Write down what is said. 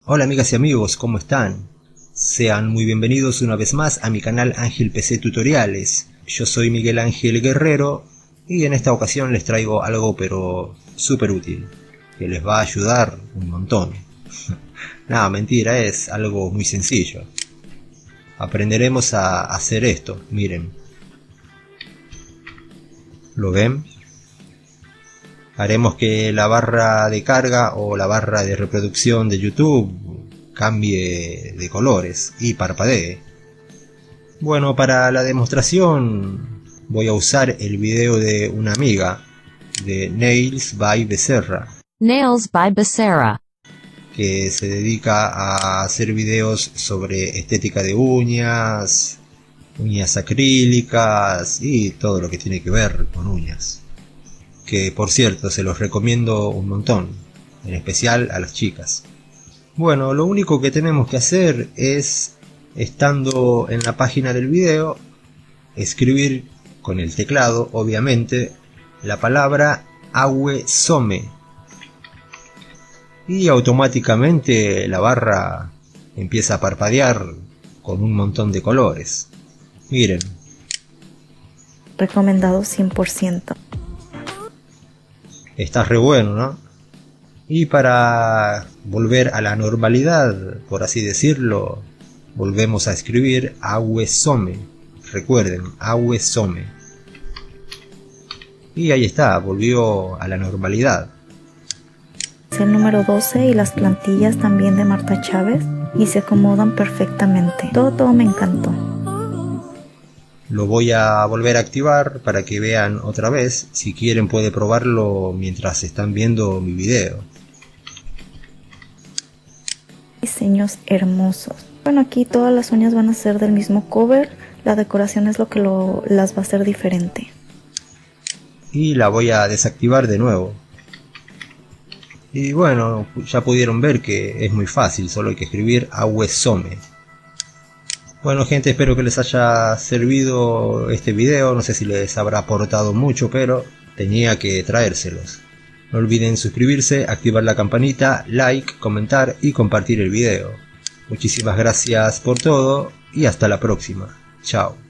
Hola amigas y amigos, ¿cómo están? Sean muy bienvenidos una vez más a mi canal Ángel PC Tutoriales. Yo soy Miguel Ángel Guerrero y en esta ocasión les traigo algo pero súper útil, que les va a ayudar un montón. Nada, mentira, es algo muy sencillo. Aprenderemos a hacer esto, miren. ¿Lo ven? Haremos que la barra de carga o la barra de reproducción de YouTube cambie de colores y parpadee. Bueno, para la demostración voy a usar el video de una amiga, de Nails by Becerra, que se dedica a hacer videos sobre estética de uñas, uñas acrílicas y todo lo que tiene que ver con uñas. Que por cierto se los recomiendo un montón, en especial a las chicas. Bueno, lo único que tenemos que hacer es, estando en la página del video, escribir con el teclado, obviamente, la palabra Awesome y automáticamente la barra empieza a parpadear con un montón de colores. Miren. Recomendado 100%. Está re bueno, ¿no? Y para volver a la normalidad, por así decirlo, volvemos a escribir Awesome. Recuerden, Awesome. Y ahí está, volvió a la normalidad. Es el número 12 y las plantillas también de Marta Chávez y se acomodan perfectamente. Todo me encantó. Lo voy a volver a activar para que vean otra vez. Si quieren puede probarlo mientras están viendo mi video. Diseños hermosos. Bueno, aquí todas las uñas van a ser del mismo cover. La decoración es lo que las va a hacer diferente. Y la voy a desactivar de nuevo. Y bueno, ya pudieron ver que es muy fácil, solo hay que escribir Awesome. Bueno gente, espero que les haya servido este video, no sé si les habrá aportado mucho, pero tenía que traérselos. No olviden suscribirse, activar la campanita, like, comentar y compartir el video. Muchísimas gracias por todo y hasta la próxima. Chao.